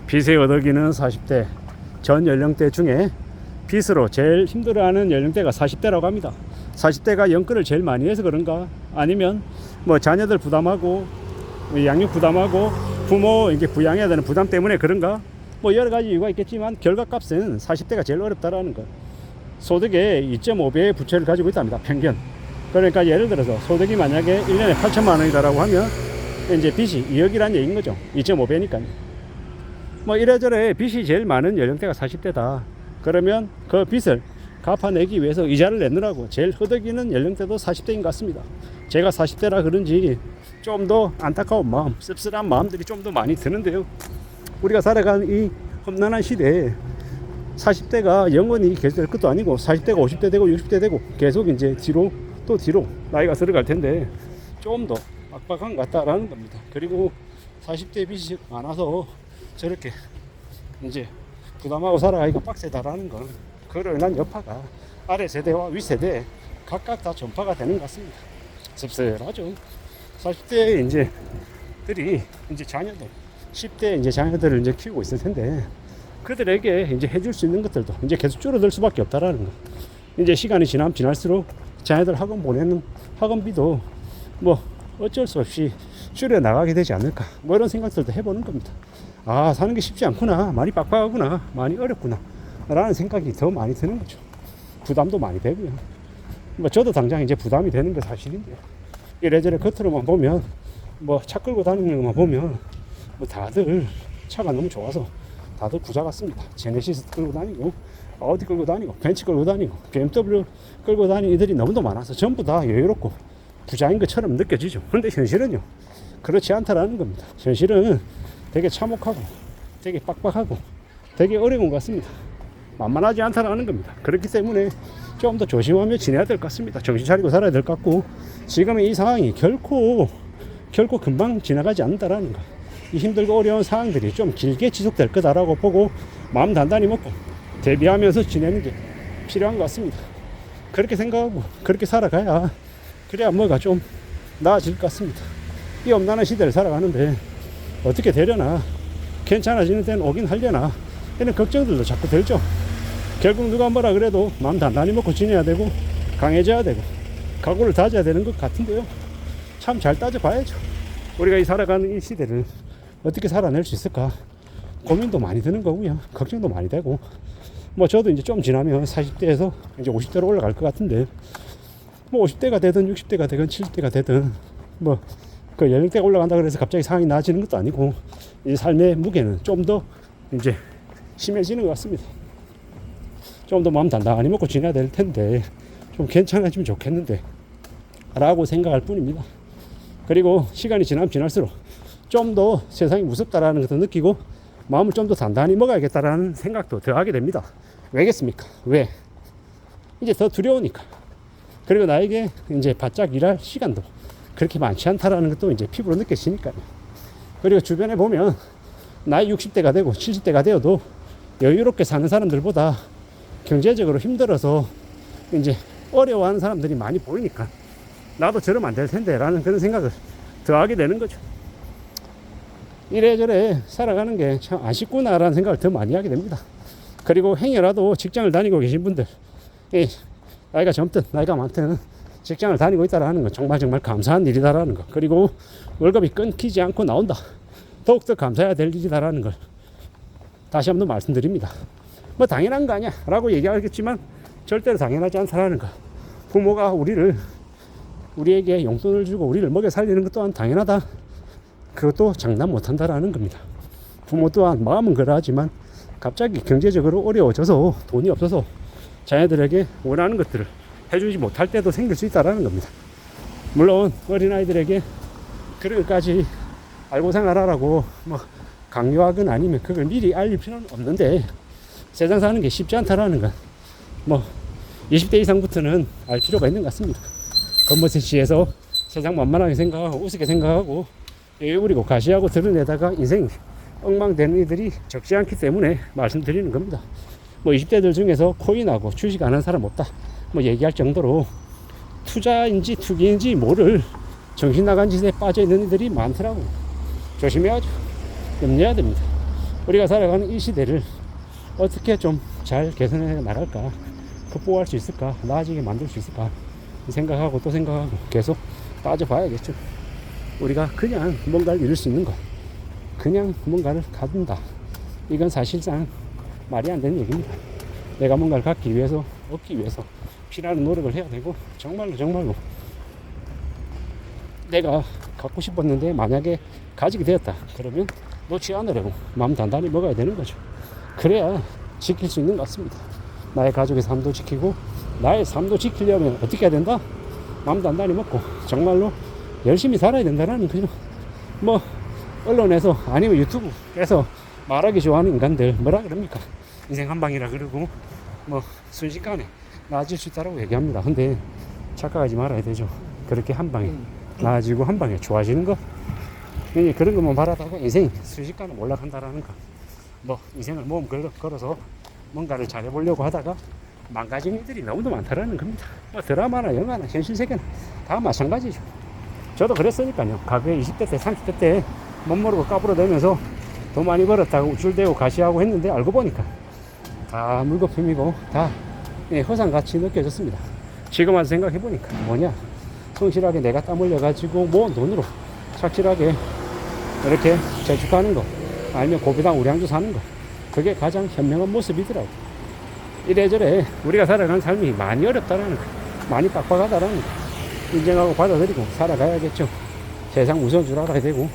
빚의 어덕이는 40대. 전 연령대 중에 빚으로 제일 힘들어하는 연령대가 40대라고 합니다. 40대가 연끌을 제일 많이 해서 그런가, 아니면 뭐 자녀들 부담하고 양육 부담하고 부모 이게 부양해야 되는 부담 때문에 그런가, 뭐 여러 가지 이유가 있겠지만 결과값은 40대가 제일 어렵다라는 거. 소득의 2.5배의 부채를 가지고 있답니다. 평균. 그러니까 예를 들어서 소득이 만약에 1년에 8천만 원이다라고 하면 이제 빚이 2억이라는 얘기인 거죠. 2.5배니까요. 뭐 이래저래 빚이 제일 많은 연령대가 40대다. 그러면 그 빚을 갚아내기 위해서 이자를 내느라고 제일 허덕이는 연령대도 40대인 것 같습니다. 제가 40대라 그런지 좀 더 안타까운 마음, 씁쓸한 마음들이 좀 더 많이 드는데요. 우리가 살아가는 이 험난한 시대에 40대가 영원히 계속 될 것도 아니고 40대가 50대 되고 60대 되고 계속 이제 뒤로 또 뒤로 나이가 들어갈 텐데 좀 더 빡빡한 것 같다라는 겁니다. 그리고 40대 빚이 많아서 저렇게 이제 부담하고 살아가기가 빡세다라는 건 그로 인한 여파가 아래 세대와 윗 세대에 각각 다 전파가 되는 것 같습니다. 씁쓸하죠. 40대 이제들이 이제 자녀들, 10대 이제 자녀들을 이제 키우고 있을 텐데 그들에게 이제 해줄 수 있는 것들도 이제 계속 줄어들 수밖에 없다라는 거. 이제 시간이 지나면 지날수록 자녀들 학원 보내는 학원비도 뭐 어쩔 수 없이 줄여 나가게 되지 않을까, 뭐 이런 생각들도 해보는 겁니다. 아, 사는 게 쉽지 않구나, 많이 빡빡하구나, 많이 어렵구나 라는 생각이 더 많이 드는 거죠. 부담도 많이 되고요. 뭐 저도 당장 이제 부담이 되는 게 사실인데 이래저래 겉으로만 보면 뭐 차 끌고 다니는 것만 보면 뭐 다들 차가 너무 좋아서 다들 부자 같습니다. 제네시스 끌고 다니고 어디 끌고 다니고 벤츠 끌고 다니고 BMW 끌고 다니는 이들이 너무도 많아서 전부 다 여유롭고 부자인 것처럼 느껴지죠. 그런데 현실은요, 그렇지 않다라는 겁니다. 현실은 되게 참혹하고 되게 빡빡하고 되게 어려운 것 같습니다. 만만하지 않다라는 겁니다. 그렇기 때문에 좀 더 조심하며 지내야 될 것 같습니다. 정신 차리고 살아야 될 것 같고, 지금의 이 상황이 결코 금방 지나가지 않는다라는 거. 이 힘들고 어려운 상황들이 좀 길게 지속될 거다라고 보고 마음 단단히 먹고 대비하면서 지내는 게 필요한 것 같습니다. 그렇게 생각하고 그렇게 살아가야 그래야 뭐가 좀 나아질 것 같습니다. 이 험난한 시대를 살아가는데 어떻게 되려나, 괜찮아지는 데는 오긴 하려나, 이런 걱정들도 자꾸 들죠. 결국 누가 뭐라 그래도 마음 단단히 먹고 지내야 되고 강해져야 되고 각오를 다져야 되는 것 같은데요. 참 잘 따져봐야죠. 우리가 이 살아가는 이 시대를 어떻게 살아낼 수 있을까 고민도 많이 드는 거고요. 걱정도 많이 되고, 뭐 저도 이제 좀 지나면 40대에서 이제 50대로 올라갈 것 같은데, 뭐 50대가 되든 60대가 되든 70대가 되든 뭐 그 연령대가 올라간다 그래서 갑자기 상황이 나아지는 것도 아니고 이 삶의 무게는 좀 더 이제 심해지는 것 같습니다. 좀 더 마음 단단히 먹고 지내야 될 텐데 좀 괜찮아지면 좋겠는데 라고 생각할 뿐입니다. 그리고 시간이 지나면 지날수록 좀 더 세상이 무섭다라는 것도 느끼고 마음을 좀 더 단단히 먹어야겠다라는 생각도 더 하게 됩니다. 왜겠습니까? 왜? 이제 더 두려우니까. 그리고 나에게 이제 바짝 일할 시간도 그렇게 많지 않다라는 것도 이제 피부로 느껴지니까요. 그리고 주변에 보면 나이 60대가 되고 70대가 되어도 여유롭게 사는 사람들보다 경제적으로 힘들어서 이제 어려워하는 사람들이 많이 보이니까 나도 저러면 안 될 텐데 라는 그런 생각을 더 하게 되는 거죠. 이래저래 살아가는 게 참 아쉽구나 라는 생각을 더 많이 하게 됩니다. 그리고 행여라도 직장을 다니고 계신 분들, 나이가 젊든 나이가 많든 직장을 다니고 있다라는 건 정말 감사한 일이다라는 거. 그리고 월급이 끊기지 않고 나온다, 더욱더 감사해야 될 일이다라는 걸 다시 한번 말씀드립니다. 뭐 당연한 거 아니야 라고 얘기하겠지만 절대로 당연하지 않다라는 거. 부모가 우리에게 용돈을 주고 우리를 먹여 살리는 것 또한 당연하다, 그것도 장난 못한다라는 겁니다. 부모 또한 마음은 그러하지만 갑자기 경제적으로 어려워져서 돈이 없어서 자녀들에게 원하는 것들을 해주지 못할 때도 생길 수 있다는 겁니다. 물론 어린아이들에게 그런 것까지 알고 생활하라고 뭐 강요하거나 아니면 그걸 미리 알릴 필요는 없는데 세상 사는 게 쉽지 않다라는 건 뭐 20대 이상부터는 알 필요가 있는 것 같습니다. 겉멋에 취해서 세상 만만하게 생각하고 우습게 생각하고 여유 부리고 가시하고 드러내다가 인생이 엉망되는 이들이 적지 않기 때문에 말씀드리는 겁니다. 뭐 20대들 중에서 코인하고 주식 안 하는 사람 없다 뭐 얘기할 정도로 투자인지 투기인지 모를 정신 나간 짓에 빠져 있는 이들이 많더라고요. 조심해야죠. 염려해야 됩니다. 우리가 살아가는 이 시대를 어떻게 좀 잘 개선해 나갈까, 극복할 수 있을까, 나아지게 만들 수 있을까 생각하고 또 생각하고 계속 따져봐야겠죠. 우리가 그냥 뭔가를 이룰 수 있는 것, 그냥 뭔가를 갖는다, 이건 사실상 말이 안 되는 얘기입니다. 내가 뭔가를 갖기 위해서, 얻기 위해서 필요한 노력을 해야 되고, 정말로 내가 갖고 싶었는데 만약에 가지게 되었다 그러면 놓지 않으려고 마음 단단히 먹어야 되는 거죠. 그래야 지킬 수 있는 것 같습니다. 나의 가족의 삶도 지키고 나의 삶도 지키려면 어떻게 해야 된다? 마음 단단히 먹고 정말로 열심히 살아야 된다는 그냥 뭐 언론에서 아니면 유튜브에서 말하기 좋아하는 인간들 뭐라 그럽니까? 인생 한 방이라 그러고 뭐 순식간에 나아질 수 있다고 얘기합니다. 근데 착각하지 말아야 되죠. 그렇게 한 방에 나아지고 한 방에 좋아지는 거, 그런 것만 바라다가 인생이 순식간에 올라간다라는 거, 뭐 인생을 몸 걸어서 뭔가를 잘해보려고 하다가 망가진 일들이 너무도 많다라는 겁니다. 뭐 드라마나 영화나 현실 세계나 다 마찬가지죠. 저도 그랬으니까요. 과거에 20대 때 30대 때 멋모르고 까불어대면서 돈 많이 벌었다고 우쭐대고 가시하고 했는데 알고 보니까 다 물거품이고 다 허상같이 느껴졌습니다. 지금 와서 생각해보니까 뭐냐, 성실하게 내가 땀 흘려가지고 모은 돈으로 착실하게 이렇게 저축하는 거, 아니면 고비당 우량주 사는 거, 그게 가장 현명한 모습이더라고. 이래저래 우리가 살아가는 삶이 많이 어렵다라는 거, 많이 빡빡하다라는 거 인정하고 받아들이고 살아가야겠죠. 세상 무서운 줄 알아야 되고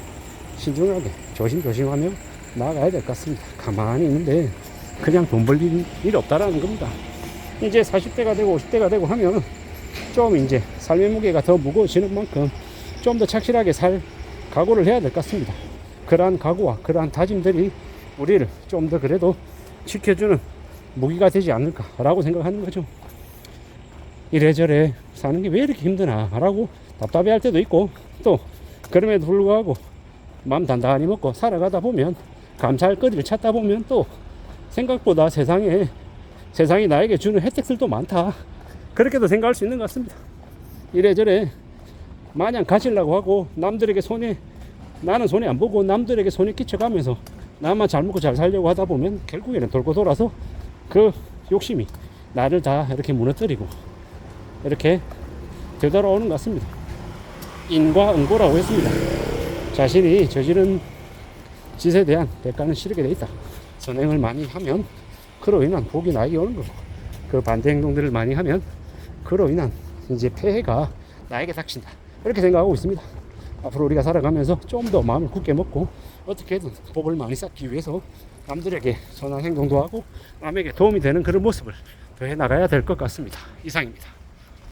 신중하게 조심조심하며 나아가야 될 것 같습니다. 가만히 있는데 그냥 돈 벌릴 일 없다라는 겁니다. 이제 40대가 되고 50대가 되고 하면 좀 이제 삶의 무게가 더 무거워지는 만큼 좀 더 착실하게 살 각오를 해야 될 것 같습니다. 그러한 각오와 그러한 다짐들이 우리를 좀 더 그래도 지켜주는 무기가 되지 않을까라고 생각하는 거죠. 이래저래 사는 게 왜 이렇게 힘드나 라고 답답해할 때도 있고, 또 그럼에도 불구하고 마음 단단히 먹고 살아가다 보면, 감사할 거리를 찾다 보면 또 생각보다 세상이 나에게 주는 혜택들도 많다, 그렇게도 생각할 수 있는 것 같습니다. 이래저래 마냥 가지려고 하고 남들에게 나는 손해 안 보고 남들에게 손에 끼쳐가면서 나만 잘 먹고 잘 살려고 하다 보면 결국에는 돌고 돌아서 그 욕심이 나를 다 이렇게 무너뜨리고 이렇게 되돌아오는 것 같습니다. 인과응보라고 했습니다. 자신이 저지른 짓에 대한 대가는 치르게 돼 있다. 선행을 많이 하면 그로 인한 복이 나에게 오는 거고, 그 반대 행동들을 많이 하면 그로 인한 이제 폐해가 나에게 닥친다, 이렇게 생각하고 있습니다. 앞으로 우리가 살아가면서 좀 더 마음을 굳게 먹고 어떻게든 복을 많이 쌓기 위해서 남들에게 선한 행동도 하고 남에게 도움이 되는 그런 모습을 더 해 나가야 될 것 같습니다. 이상입니다.